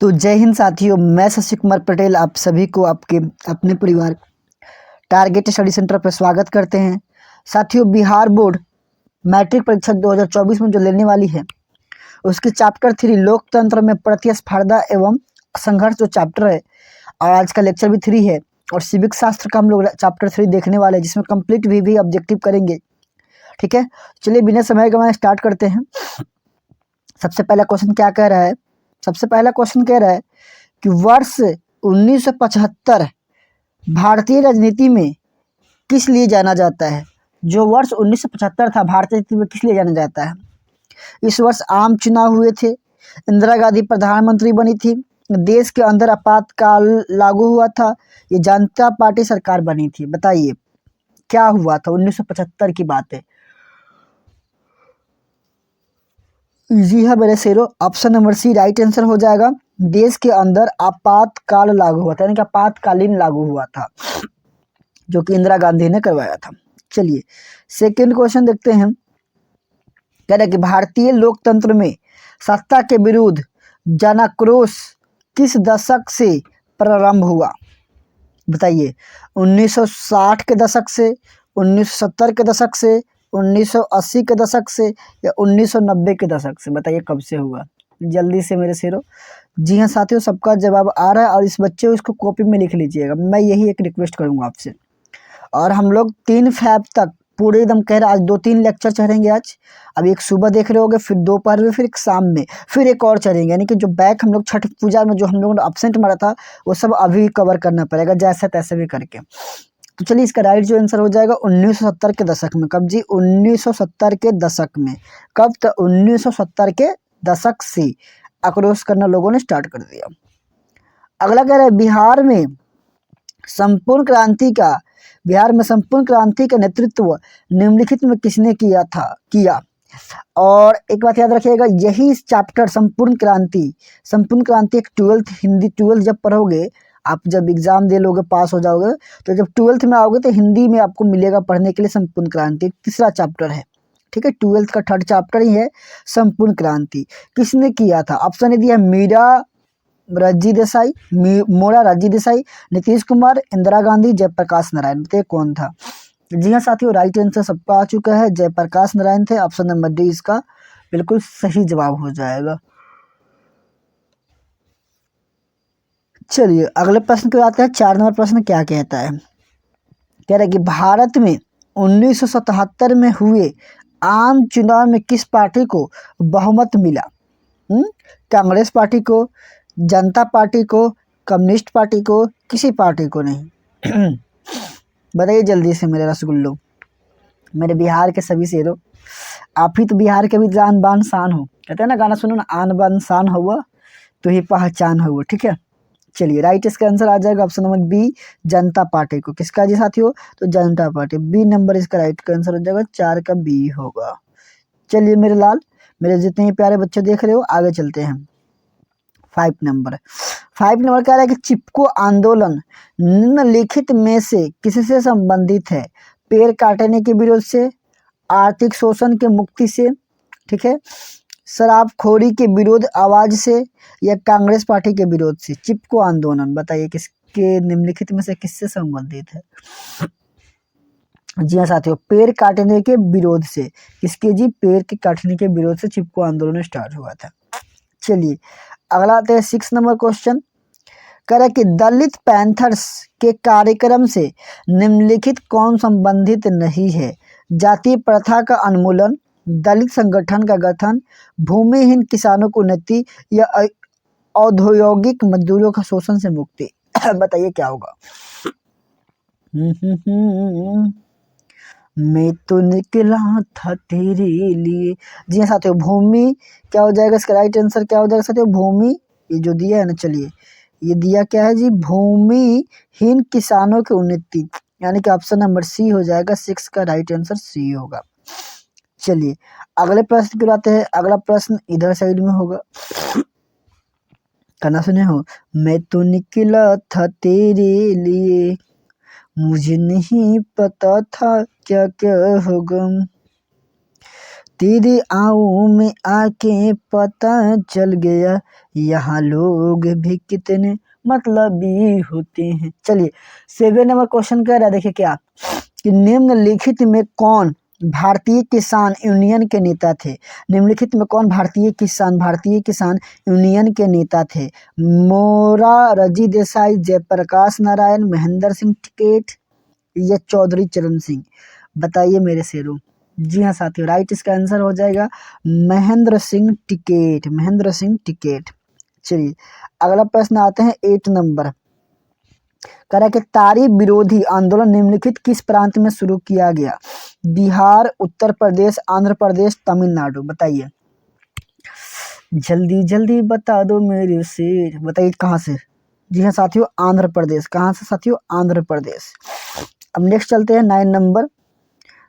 तो जय हिंद साथियों, मैं शशि कुमार पटेल आप सभी को आपके अपने परिवार टारगेट स्टडी सेंटर पर स्वागत करते हैं। साथियों, बिहार बोर्ड मैट्रिक परीक्षा 2024 में जो लेने वाली है उसकी चैप्टर 3 लोकतंत्र में प्रतिस्पर्धा एवं संघर्ष जो चैप्टर है, और आज का लेक्चर भी 3 है, और सिविक शास्त्र का हम लोग चैप्टर 3 देखने वाले हैं जिसमें कंप्लीट भी ऑब्जेक्टिव करेंगे। ठीक है, चलिए बिना समय गंवाए स्टार्ट करते हैं। सबसे पहला क्वेश्चन क्या कह रहा है? सबसे पहला क्वेश्चन कह रहा है कि वर्ष 1975 भारतीय राजनीति में किस लिए जाना जाता है? जो वर्ष 1975 था भारतीय राजनीति में किस लिए जाना जाता है? इस वर्ष आम चुनाव हुए थे, इंदिरा गांधी प्रधानमंत्री बनी थी, देश के अंदर आपातकाल लागू हुआ था, ये जनता पार्टी सरकार बनी थी। बताइए क्या हुआ था? 1975 की बात है। इजी है मेरे शेरों, option number C right answer हो जाएगा। देश के अंदर आपातकाल लागू हुआ था, यानी कि आपातकालीन लागू हुआ था, जो कि इंदिरा गांधी ने करवाया था। चलिए सेकंड क्वेश्चन देखते हैं। कह रहा है कि भारतीय लोकतंत्र में सत्ता के विरुद्ध जनाक्रोश किस दशक से प्रारंभ हुआ? बताइए, 1960 के दशक से, 1970 के दशक से, 1980 के दशक से, या 1990 के दशक से? बताइए कब से हुआ? जल्दी से मेरे शेरों। जी हाँ साथियों, सबका जवाब आ रहा है, और इस बच्चे को इसको कॉपी में लिख लीजिएगा। मैं यही एक रिक्वेस्ट करूंगा आपसे। और हम लोग 3 फैब तक पूरे एकदम कह रहे, आज 2-3 लेक्चर चढ़ेंगे। आज अब एक सुबह देख रहे होगे, फिर दोपहर में, फिर एक शाम में, फिर एक और चढ़ेंगे। यानी कि जो बैक हम लोग छठ पूजा में जो हम लोगों ने एब्सेंट मारा था वो सब अभी कवर करना पड़ेगा, जैसे तैसे भी करके। तो चलिए इसका राइट जो आंसर हो जाएगा 1970 के दशक में। कब जी? 1970 के दशक में। कब? तो 1970 के दशक से आक्रोश करना लोगों ने स्टार्ट कर दिया। अगला कह रहा है बिहार में संपूर्ण क्रांति का नेतृत्व निम्नलिखित में किसने किया? और एक बात याद रखिएगा, यही चैप्टर संपूर्ण क्रांति एक 12th हिंदी 12th जब पढ़ोगे, आप जब एग्जाम दे लोगे, पास हो जाओगे, तो जब 12th में आओगे तो हिंदी में आपको मिलेगा पढ़ने के लिए संपूर्ण क्रांति। तीसरा चैप्टर है, ठीक है, 12th का 3rd चैप्टर ही है संपूर्ण क्रांति। किसने किया था? ऑप्शन ने दिया मोरा रज्जी देसाई, नीतीश कुमार, इंदिरा गांधी, जयप्रकाश नारायण। बताइए कौन था? जी हाँ साथियों, राइट आंसर सबका आ चुका है, जयप्रकाश नारायण थे। ऑप्शन नंबर डी इसका बिल्कुल सही जवाब हो जाएगा। चलिए अगले प्रश्न की आते हैं। 4 नंबर प्रश्न क्या कहता है? कह रहा है कि भारत में 1977 में हुए आम चुनाव में किस पार्टी को बहुमत मिला? कांग्रेस पार्टी को, जनता पार्टी को, कम्युनिस्ट पार्टी को, किसी पार्टी को नहीं? बताइए जल्दी से मेरे रसगुल्लो, मेरे बिहार के सभी शेरों। आप ही तो बिहार के भी जान बान शान हो। कहते हैं ना गाना, सुनो ना, आन बान शान हुआ तो ही पहचान हुआ। ठीक है, चलिए राइट इसका आंसर आ जाएगा ऑप्शन नंबर बी, जनता पार्टी को। किसका जी साथियों? तो जनता पार्टी, बी नंबर इसका राइट का आंसर हो जाएगा। 4 का बी होगा। चलिए मेरे लाल, मेरे जितने ही प्यारे बच्चे देख रहे हो, आगे चलते हैं। 5 नंबर कह रहा है कि चिपको आंदोलन निम्नलिखित में से किससे संबंधित है? पेड़ काटने के विरोध से, आर्थिक शोषण के मुक्ति से, ठीक है, शराबखोरी के विरोध आवाज से, या कांग्रेस पार्टी के विरोध से? चिपको आंदोलन बताइए किसके निम्नलिखित में से किससे संबंधित है? जी हाँ साथियों, पेड़ काटने के विरोध से। किसके जी? पेड़ के काटने के विरोध से चिपको आंदोलन स्टार्ट हुआ था। चलिए अगला आते हैं 6 नंबर क्वेश्चन। कह रहा है कि दलित पैंथर्स के कार्यक्रम से निम्नलिखित कौन संबंधित नहीं है? जातीय प्रथा का उन्मूलन, दलित संगठन का गठन, भूमिहीन किसानों को उन्नति, या औद्योगिक मजदूरों का शोषण से मुक्ति? बताइए क्या होगा? मैं तो निकला था तेरे लिए। जी हाँ साथियों, भूमि क्या हो जाएगा? इसका राइट आंसर क्या हो जाएगा साथियों? भूमि, ये जो दिया है ना, चलिए ये दिया क्या है जी? भूमिहीन किसानों की उन्नति, यानी कि ऑप्शन नंबर सी हो जाएगा। 6 का राइट आंसर सी होगा। चलिए अगले प्रश्न की बात है। अगला प्रश्न इधर साइड में होगा, कहना सुने हो, मैं तो निकला था तेरे लिए, मुझे नहीं पता था क्या क्या होगा। तेरे आँखों में आके पता चल गया यहाँ लोग भी कितने मतलबी होते हैं। चलिए 7 नंबर क्वेश्चन कह रहा है, देखिए क्या कि निम्नलिखित में कौन भारतीय किसान यूनियन के नेता थे। निम्नलिखित में कौन भारतीय किसान यूनियन के नेता थे। मोरारजी देसाई, जयप्रकाश नारायण, महेंद्र सिंह टिकैत या चौधरी चरण सिंह। बताइए मेरे शेरों। जी हाँ साथियों, राइट इसका आंसर हो जाएगा महेंद्र सिंह टिकैत। चलिए अगला प्रश्न आते हैं 8 नंबर। कह रहा है कि तारी विरोधी आंदोलन निम्नलिखित किस प्रांत में शुरू किया गया। बिहार, उत्तर प्रदेश, आंध्र प्रदेश, तमिलनाडु। बताइए जल्दी जल्दी बता दो मेरे शेर, बताइए कहाँ से। जी हाँ साथियों, आंध्र प्रदेश। कहाँ से साथियों, आंध्र प्रदेश। अब नेक्स्ट चलते हैं 9 नंबर।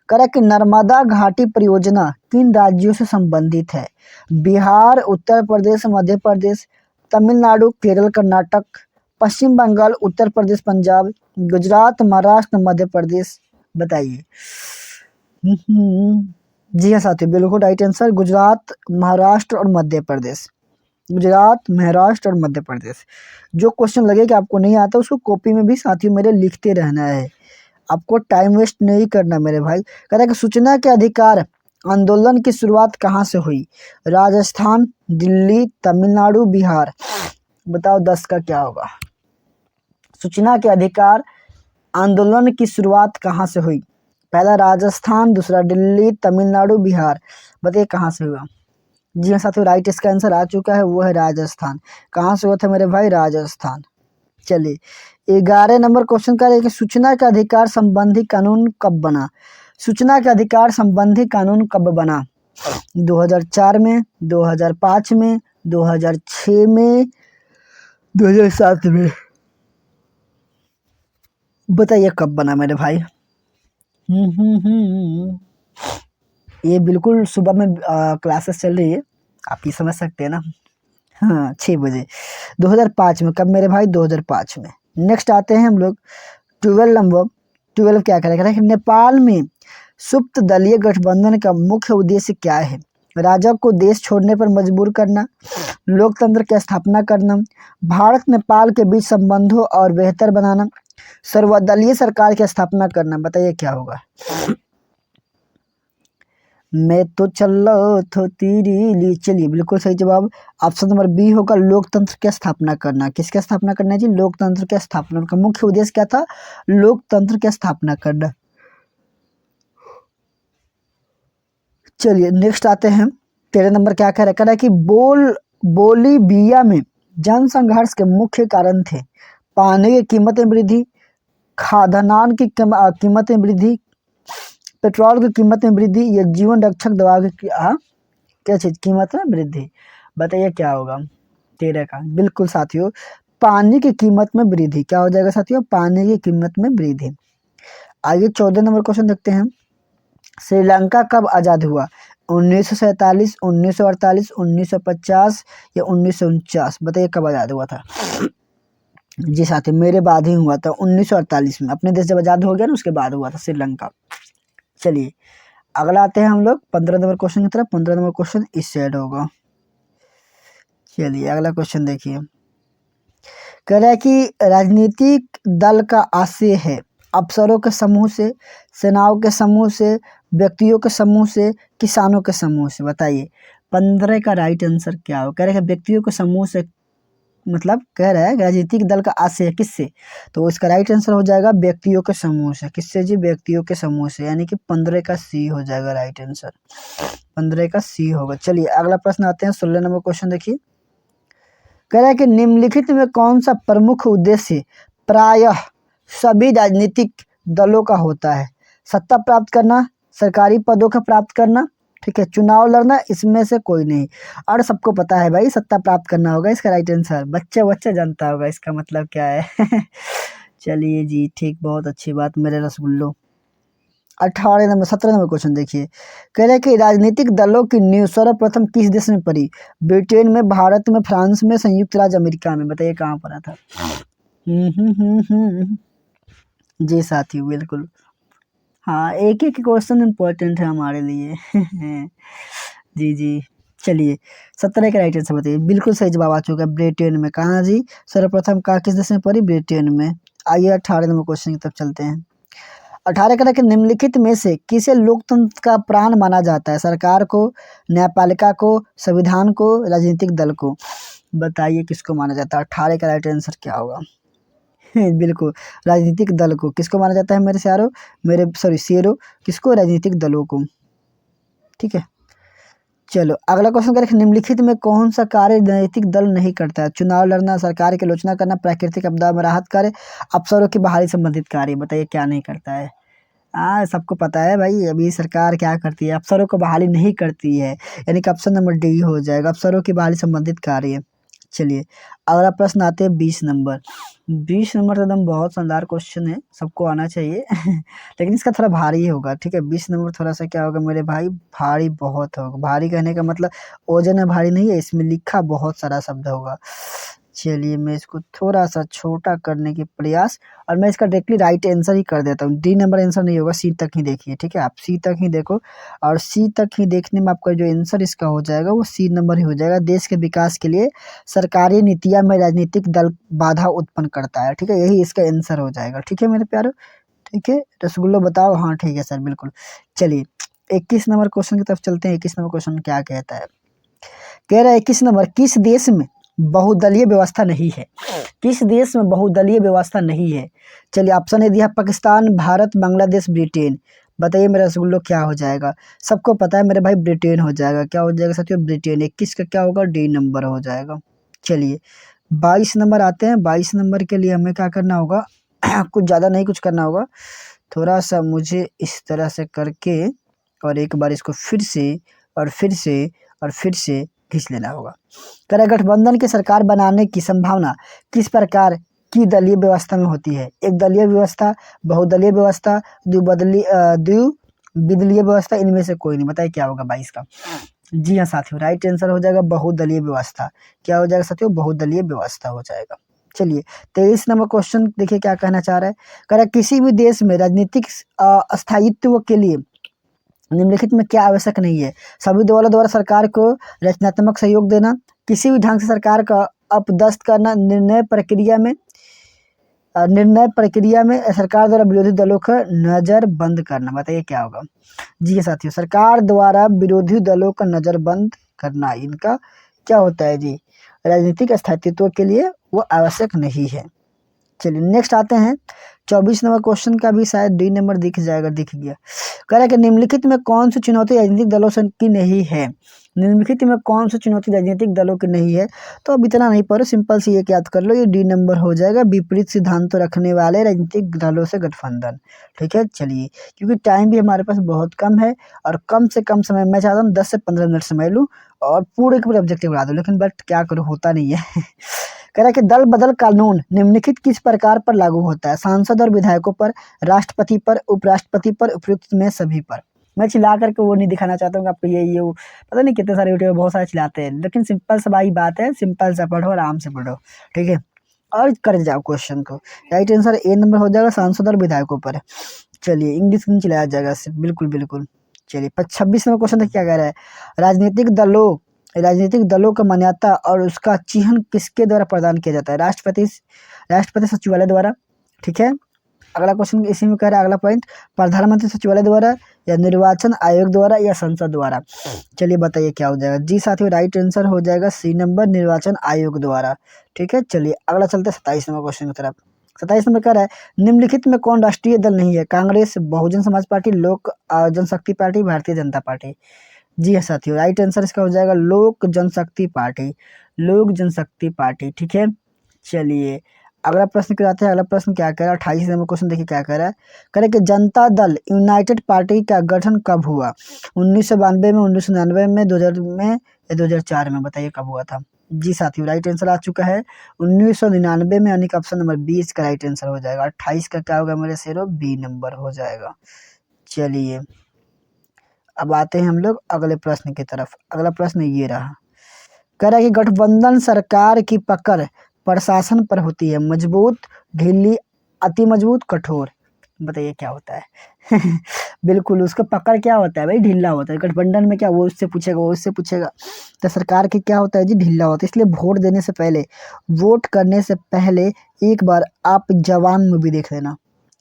कह रहा है कि नर्मदा घाटी परियोजना किन राज्यों से संबंधित है। बिहार, उत्तर प्रदेश, मध्य प्रदेश, तमिलनाडु, केरल, कर्नाटक, पश्चिम बंगाल, उत्तर प्रदेश, पंजाब, गुजरात, महाराष्ट्र, मध्य प्रदेश। बताइए। जी हाँ साथियों, बिल्कुल राइट आंसर गुजरात, महाराष्ट्र और मध्य प्रदेश। गुजरात, महाराष्ट्र और मध्य प्रदेश। जो क्वेश्चन लगे कि आपको नहीं आता उसको कॉपी में भी साथियों मेरे लिखते रहना है, आपको टाइम वेस्ट नहीं करना मेरे भाई। कह रहा है कि सूचना के अधिकार आंदोलन की शुरुआत कहाँ से हुई। राजस्थान, दिल्ली, तमिलनाडु, बिहार। बताओ 10 का क्या होगा। सूचना के अधिकार आंदोलन की शुरुआत कहाँ से हुई। पहला राजस्थान, दूसरा दिल्ली, तमिलनाडु, बिहार। बताइए कहाँ से हुआ। जी हाँ साथियों, राइट इसका आंसर आ चुका है, वो है राजस्थान। कहाँ से हुआ था मेरे भाई, राजस्थान। चलिए 11 नंबर क्वेश्चन का है कि सूचना के अधिकार संबंधी कानून कब बना। सूचना के अधिकार संबंधी कानून कब बना। 2004 में, 2005 में, 2006 में, 2007 में। बताइए कब बना मेरे भाई। ये बिल्कुल सुबह में क्लासेस चल रही है, आप ये समझ सकते हैं ना। हाँ 6 बजे 2005 में। कब मेरे भाई, 2005 में। नेक्स्ट आते हैं हम लोग 12 नंबर। 12 क्या करेगा, नेपाल में सुप्त दलीय गठबंधन का मुख्य उद्देश्य क्या है। राजा को देश छोड़ने पर मजबूर करना, लोकतंत्र की स्थापना करना, भारत नेपाल के बीच संबंधों और बेहतर बनाना, सर्वदलीय सरकार की स्थापना करना। बताइए क्या होगा। मैं तो चलो तो तेरी लिए। चलिए बिल्कुल सही जवाब ऑप्शन नंबर बी होगा, लोकतंत्र की स्थापना करना। किसकी स्थापना करना है जी, लोकतंत्र की स्थापना। उनका मुख्य उद्देश्य क्या था, लोकतंत्र की स्थापना करना। चलिए नेक्स्ट आते हैं 13 नंबर। क्या कह रहा है कि बोलीविया में जनसंघर्ष के मुख्य कारण थे। पानी की कीमत में वृद्धि, खाद्यान्न की कीमत में वृद्धि, पेट्रोल की कीमत में वृद्धि या जीवन रक्षक दवा की क्या चीज कीमत में वृद्धि। बताइए क्या होगा 13 का। बिल्कुल साथियों, पानी की कीमत में वृद्धि। क्या हो जाएगा साथियों, पानी की कीमत में वृद्धि। आगे 14 नंबर क्वेश्चन देखते हैं। श्रीलंका कब आजाद हुआ। 1947, 1948, 1950 या 1949। बताइए कब आजाद हुआ था। जी साथी, मेरे बाद ही हुआ था 1948 में। अपने देश जब आजाद हो गया ना उसके बाद हुआ था श्रीलंका। चलिए अगला आते हैं हम लोग 15 नंबर क्वेश्चन की तरफ। 15 नंबर क्वेश्चन इस साइड होगा। चलिए अगला क्वेश्चन देखिए। कह रहा है कि राजनीतिक दल का आशय है अफसरों के समूह से, सेनाओं के समूह से, व्यक्तियों के समूह से, किसानों के समूह से। बताइए 15 का राइट आंसर क्या हो। कह रहे हैं व्यक्तियों के समूह से, मतलब कह रहा है राजनीतिक दल का आशय है किससे, तो इसका राइट आंसर हो जाएगा व्यक्तियों के समूह से। किससे जी, व्यक्तियों के समूह से, यानी कि 15 का सी हो जाएगा राइट आंसर। 15 का सी होगा। चलिए अगला प्रश्न आते हैं 16 नंबर क्वेश्चन देखिए। कह रहा है कि निम्नलिखित में कौन सा प्रमुख उद्देश्य प्रायः सभी राजनीतिक दलों का होता है। सत्ता प्राप्त करना, सरकारी पदों का प्राप्त करना, ठीक है, चुनाव लड़ना, इसमें से कोई नहीं। और सबको पता है भाई सत्ता प्राप्त करना होगा इसका राइट आंसर। बच्चे बच्चे जानता होगा इसका मतलब क्या है। चलिए जी ठीक, बहुत अच्छी बात मेरे रसगुल्लो। 18 नंबर 17 नंबर क्वेश्चन देखिए। कह रहे हैं कि राजनीतिक दलों की नींव सर्वप्रथम किस देश में पड़ी। ब्रिटेन में, भारत में, फ्रांस में, संयुक्त राज्य अमेरिका में। बताइए कहाँ पड़ा था। जी साथियों बिल्कुल हाँ, एक एक क्वेश्चन इम्पोर्टेंट है हमारे लिए। जी जी। चलिए 17 का राइट आंसर बताइए। बिल्कुल सही जवाब आ चुका है, ब्रिटेन में। कहाँ जी? सर्वप्रथम कहाँ किस देश में पड़ी? ब्रिटेन में। आइए 18 नंबर क्वेश्चन की तरफ चलते हैं। 18 का कि निम्नलिखित में से किसे लोकतंत्र का प्राण माना जाता है? सरकार को, न्यायपालिका को, संविधान को, राजनीतिक दल को? बताइए किसको माना जाता है? 18 का राइट आंसर क्या होगा? बिल्कुल, राजनीतिक दल को। किसको माना जाता है मेरे सारो मेरे सॉरी शेरो? किसको? राजनीतिक दलों को। ठीक है। चलो अगला क्वेश्चन करें। निम्नलिखित में कौन सा कार्य राजनीतिक दल नहीं करता है? चुनाव लड़ना, सरकार की आलोचना करना, प्राकृतिक आपदा में राहत कार्य, अफसरों की बहाली संबंधित कार्य। बताइए क्या नहीं करता है? हाँ, सबको पता है भाई। अभी सरकार क्या करती है? अफसरों को बहाली नहीं करती है, यानी कि ऑप्शन नंबर डी हो जाएगा, अफसरों की बहाली संबंधित कार्य। चलिए अगला प्रश्न आते हैं 20 नंबर। 20 नंबर तो एकदम बहुत शानदार क्वेश्चन है, सबको आना चाहिए। लेकिन इसका थोड़ा भारी होगा। ठीक है, 20 नंबर थोड़ा सा क्या होगा मेरे भाई? भारी बहुत होगा। भारी कहने का मतलब वजन में भारी नहीं है, इसमें लिखा बहुत सारा शब्द होगा। चलिए मैं इसको थोड़ा सा छोटा करने की प्रयास, और मैं इसका डायरेक्टली राइट आंसर ही कर देता हूँ। डी नंबर आंसर नहीं होगा, सी तक ही देखिए। ठीक है, आप सी तक ही देखो, और सी तक ही देखने में आपका जो आंसर इसका हो जाएगा वो सी नंबर ही हो जाएगा। देश के विकास के लिए सरकारी नीतियां में राजनीतिक दल बाधा उत्पन्न करता है। ठीक है, यही इसका आंसर हो जाएगा। ठीक है मेरे प्यारो। ठीक है, रसगुल्लो बताओ। हाँ ठीक है सर, बिल्कुल। चलिए 21 नंबर क्वेश्चन की तरफ चलते हैं। 21 नंबर क्वेश्चन क्या कहता है? कह रहा है 21 नंबर, किस देश में बहुदलीय व्यवस्था नहीं है? किस देश में बहुदलीय व्यवस्था नहीं है? चलिए ऑप्शन ए दिया, पाकिस्तान, भारत, बांग्लादेश, ब्रिटेन। बताइए मेरा रसगुल्लो क्या हो जाएगा? सबको पता है मेरे भाई, ब्रिटेन हो जाएगा। क्या हो जाएगा साथियों? ब्रिटेन। 21 का क्या होगा? डी नंबर हो जाएगा। चलिए 22 नंबर आते हैं। 22 नंबर के लिए हमें क्या करना होगा? कुछ ज़्यादा नहीं कुछ करना होगा, थोड़ा सा मुझे इस तरह से करके, और एक बार इसको फिर से और फिर से और फिर से खींच लेना होगा। कर गठबंधन की सरकार बनाने की संभावना किस प्रकार की दलीय व्यवस्था में होती है? एक दलीय व्यवस्था, बहुदलीय व्यवस्था, द्विदलीय व्यवस्था, इनमें से कोई नहीं। बताइए क्या होगा 22 का? जी हाँ साथियों, राइट आंसर हो जाएगा बहुदलीय व्यवस्था। क्या हो जाएगा साथियों? बहुदलीय व्यवस्था हो जाएगा। चलिए 23 नंबर क्वेश्चन देखिए क्या कहना चाह रहा है। कह रहा है किसी भी देश में राजनीतिक स्थायित्व के लिए निम्नलिखित में क्या आवश्यक नहीं है? सभी दलों द्वारा सरकार को रचनात्मक सहयोग देना, किसी भी ढंग से सरकार का अपदस्थ करना, निर्णय प्रक्रिया में सरकार द्वारा विरोधी दलों का नजर बंद करना। बताइए क्या होगा? जी हाँ साथियों, सरकार द्वारा विरोधी दलों का नजर बंद करना, इनका क्या होता है जी? राजनीतिक स्थायित्व के लिए वो आवश्यक नहीं है। चलिए नेक्स्ट आते हैं। 24 नंबर क्वेश्चन का भी शायद डी नंबर दिख जाएगा, दिख गया। कह रहा है कि निम्नलिखित में कौन सी चुनौती राजनीतिक दलों से की नहीं है? निम्नलिखित में कौन सी चुनौती राजनीतिक दलों की नहीं है? तो अब इतना नहीं पढ़ो, सिंपल सी एक याद कर लो, ये डी नंबर हो जाएगा। विपरीत सिद्धांतों रखने वाले राजनीतिक दलों से गठबंधन। ठीक है, चलिए क्योंकि टाइम भी हमारे पास बहुत कम है, और कम से कम समय मैं चाहता हूँ 10 से 15 मिनट समय लूँ और पूरे के पूरे ऑब्जेक्टिव बना दूँ, लेकिन बट क्या करूँ, होता नहीं है। कह रहा है कि दल बदल कानून निम्नलिखित किस प्रकार पर लागू होता है? सांसद और विधायकों पर, राष्ट्रपति पर, उपराष्ट्रपति पर, उपयुक्त में सभी पर। मैं चिल्ला करके वो नहीं दिखाना चाहता हूँ कि आपको ये पता नहीं कितने सारे यूट्यूब बहुत सारे चिल्लाते हैं, लेकिन सिंपल सा भाई बात है, सिंपल सा पढ़ो, आराम से पढ़ो। ठीक है, और कर जाओ क्वेश्चन को। राइट आंसर ए नंबर हो जाएगा, सांसद और विधायकों पर। चलिए इंग्लिश में चिल्लाया जाएगा, बिल्कुल बिल्कुल। चलिए 26 नंबर क्वेश्चन क्या कह रहा है? राजनीतिक दलों का मान्यता और उसका चिन्ह किसके द्वारा प्रदान किया जाता है? राष्ट्रपति सचिवालय द्वारा। ठीक है, अगला क्वेश्चन इसी में कह रहा है, अगला पॉइंट, प्रधानमंत्री सचिवालय द्वारा, या निर्वाचन आयोग द्वारा, या संसद द्वारा। चलिए बताइए क्या हो जाएगा? जी साथियों, राइट आंसर हो जाएगा सी नंबर, निर्वाचन आयोग द्वारा। ठीक है, चलिए अगला चलते हैं 27 नंबर क्वेश्चन की तरफ। 27 नंबर कह रहा है निम्नलिखित में कौन राष्ट्रीय दल नहीं है? कांग्रेस, बहुजन समाज पार्टी, लोक जनशक्ति पार्टी, भारतीय जनता पार्टी। जी हाँ साथियों, राइट आंसर इसका हो जाएगा लोक जनशक्ति पार्टी। लोक जनशक्ति पार्टी। ठीक है, चलिए अगला प्रश्न कराते हैं। अगला प्रश्न क्या कह रहा है? 28 नंबर क्वेश्चन देखिए क्या कह रहा है। कह रहा है कि जनता दल यूनाइटेड पार्टी का गठन कब हुआ? 1992 में, 1999 में, 2000 में, या 2004 में? बताइए कब हुआ था? जी साथियों, राइट आंसर आ चुका है 1999 में, यानी कि ऑप्शन नंबर 20 का राइट आंसर हो जाएगा। 28 का क्या होगा मेरे शेरो? बी नंबर हो जाएगा। चलिए अब आते हैं हम लोग अगले प्रश्न की तरफ। अगला प्रश्न ये रहा। कह रहा है कि गठबंधन सरकार की पकड़ प्रशासन पर होती है, मजबूत, ढीली, अति मजबूत, कठोर। बताइए क्या होता है। बिल्कुल, उसका पकड़ क्या होता है भाई, ढीला होता है। गठबंधन में क्या, वो उससे पूछेगा, वो उससे पूछेगा। तो सरकार की क्या होता है जी, ढीला होता है। इसलिए वोट देने से पहले, वोट करने से पहले एक बार आप जवान मूवी देख लेना।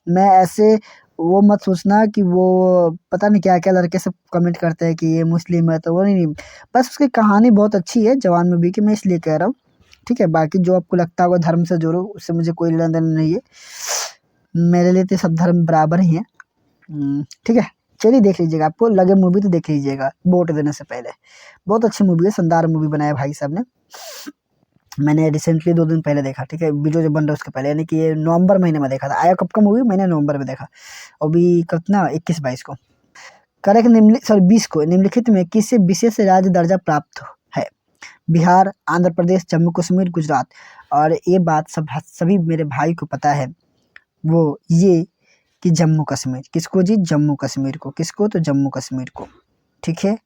मैं ऐसे वो मत सोचना कि वो पता नहीं क्या क्या लड़के सब कमेंट करते हैं कि ये मुस्लिम है, तो वो नहीं। बस उसकी कहानी बहुत अच्छी है जवान मूवी की, मैं इसलिए कह रहा हूँ। ठीक है, बाकी जो आपको लगता होगा धर्म से जोड़ो, उससे मुझे कोई लेना देना नहीं है। मेरे लिए तो सब धर्म बराबर ही है। ठीक है, चलिए देख लीजिएगा, आपको लगे मूवी तो देख लीजिएगा वोट देने से पहले। बहुत अच्छी मूवी है, शानदार मूवी बनाया भाई साहब ने। मैंने रिसेंटली 2 दिन पहले देखा। ठीक है, वीडियो जब बन रहा है उसके पहले, यानी कि ये नवंबर महीने में देखा था। आया कब का मूवी, मैंने नवंबर में देखा। अभी कितना 21-22 को। करेक्ट, सॉरी 20 को। निम्नलिखित में किसे विशेष राज्य दर्जा प्राप्त है? बिहार, आंध्र प्रदेश, जम्मू कश्मीर, गुजरात। और ये बात सभी मेरे भाई को पता है, वो ये कि जम्मू कश्मीर। किसको जी, जम्मू कश्मीर को। किसको, तो जम्मू कश्मीर को। ठीक है,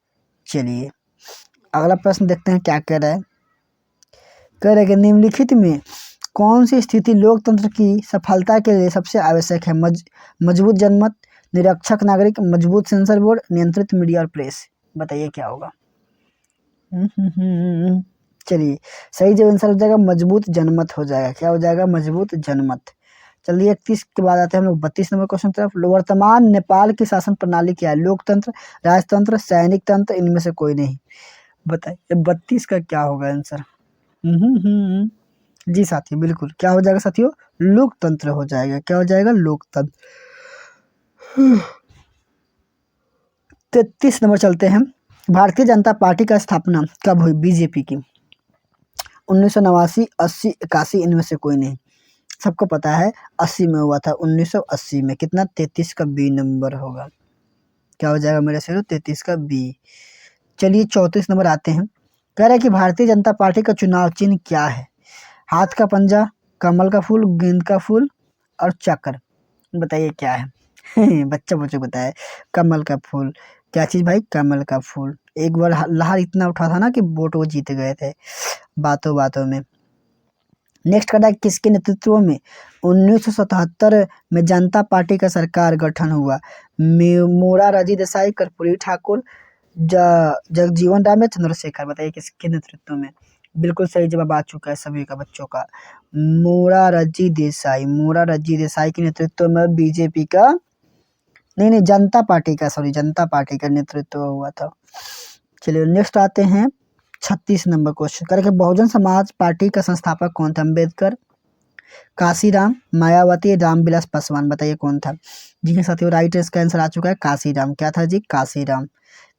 चलिए अगला प्रश्न देखते हैं क्या कह रहा है। कह रहा है कि निम्नलिखित में कौन सी स्थिति लोकतंत्र की सफलता के लिए सबसे आवश्यक है? मजबूत जनमत, निरक्षर नागरिक, मजबूत सेंसर बोर्ड, नियंत्रित मीडिया और प्रेस। बताइए क्या होगा। चलिए, सही जवाब आंसर हो जाएगा मजबूत जनमत हो जाएगा। क्या हो जाएगा, मजबूत जनमत। चलिए 31 के बाद आते हैं हम लोग 32 नंबर क्वेश्चन तरफ। वर्तमान नेपाल की शासन प्रणाली क्या है? लोकतंत्र, राजतंत्र, सैनिक तंत्र, इनमें से कोई नहीं। बताइए 32 का क्या होगा आंसर। जी साथियों, बिल्कुल क्या हो जाएगा साथियों, लोकतंत्र हो जाएगा। क्या हो जाएगा, लोकतंत्र। 33 नंबर चलते हैं। भारतीय जनता पार्टी का स्थापना कब हुई, बीजेपी की? 1989, 80, 81, इनमें से कोई नहीं। सबको पता है 80 में हुआ था, 1980 में। कितना, 33 का बी नंबर होगा। क्या हो जाएगा मेरे से, 33 का बी। चलिए 34 नंबर आते हैं। कह रहा है कि भारतीय जनता पार्टी का चुनाव चिन्ह क्या है? हाथ का पंजा, कमल का फूल, गेंद का फूल और चक्र। बताइए क्या है। बच्चा बच्चों को बताया, कमल का फूल। क्या चीज भाई, कमल का फूल। एक बार लहर इतना उठा था ना कि वोट वो जीत गए थे बातों बातों में। नेक्स्ट करना है, किसके नेतृत्व में 1977 में जनता पार्टी का सरकार गठन हुआ? मोरारजी देसाई, कर्पूरी ठाकुर, जगजीवन राम या चंद्रशेखर। बताइए किसके नेतृत्व में। बिल्कुल सही जवाब आ चुका है सभी का बच्चों का, मोरारजी देसाई। मोरारजी देसाई के नेतृत्व में बीजेपी का, नहीं जनता पार्टी का, सॉरी जनता पार्टी का नेतृत्व हुआ था। चलिए नेक्स्ट आते हैं 36 नंबर क्वेश्चन। करके बहुजन समाज पार्टी का संस्थापक कौन था? अम्बेडकर, काशीराम, मायावती, रामविलास पासवान। बताइए कौन था। जी हाँ साथियों, राइट इसका आंसर आ चुका है काशीराम। क्या था जी, काशीराम।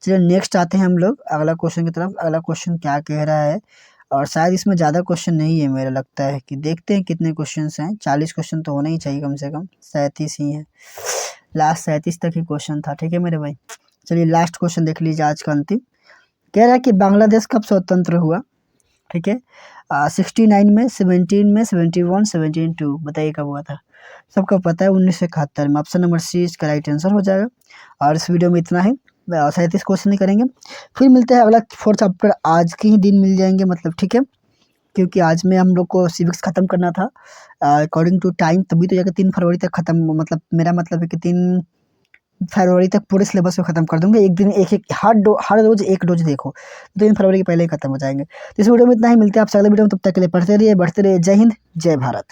चलिए नेक्स्ट आते हैं हम लोग अगला क्वेश्चन की तरफ। अगला क्वेश्चन क्या कह रहा है, और शायद इसमें ज़्यादा क्वेश्चन नहीं है, मेरा लगता है कि देखते हैं कितने क्वेश्चन हैं। 40 क्वेश्चन तो होना ही चाहिए कम से कम, 37 ही है। लास्ट 37 तक ही क्वेश्चन था। ठीक है मेरे भाई, चलिए लास्ट क्वेश्चन देख लीजिए आज का अंतिम। कह रहा है कि बांग्लादेश कब स्वतंत्र हुआ? ठीक है, 69 में, 17 में, 71, 72। बताइए कब हुआ था। सबको पता है 1971 में। ऑप्शन नंबर सी इसका राइट आंसर हो जाएगा। और इस वीडियो में इतना ही, 37 क्वेश्चन ही करेंगे। फिर मिलते हैं अगला 4th चैप्टर, आज के ही दिन मिल जाएंगे मतलब। ठीक है, क्योंकि आज में हम लोग को सिविक्स ख़त्म करना था अकॉर्डिंग टू टाइम, तभी तो जाकर 3 फरवरी तक ख़त्म, मतलब मेरा मतलब है कि 3 फरवरी तक पूरे सिलेबस को खत्म कर दूंगा। एक दिन एक हर रोज एक डोज देखो, 3 फरवरी के पहले ही खत्म हो जाएंगे। तो इस वीडियो में इतना ही, मिलते हैं आपसे अगले वीडियो में। तब तक के लिए पढ़ते रहिए, बढ़ते रहिए। जय हिंद, जय भारत।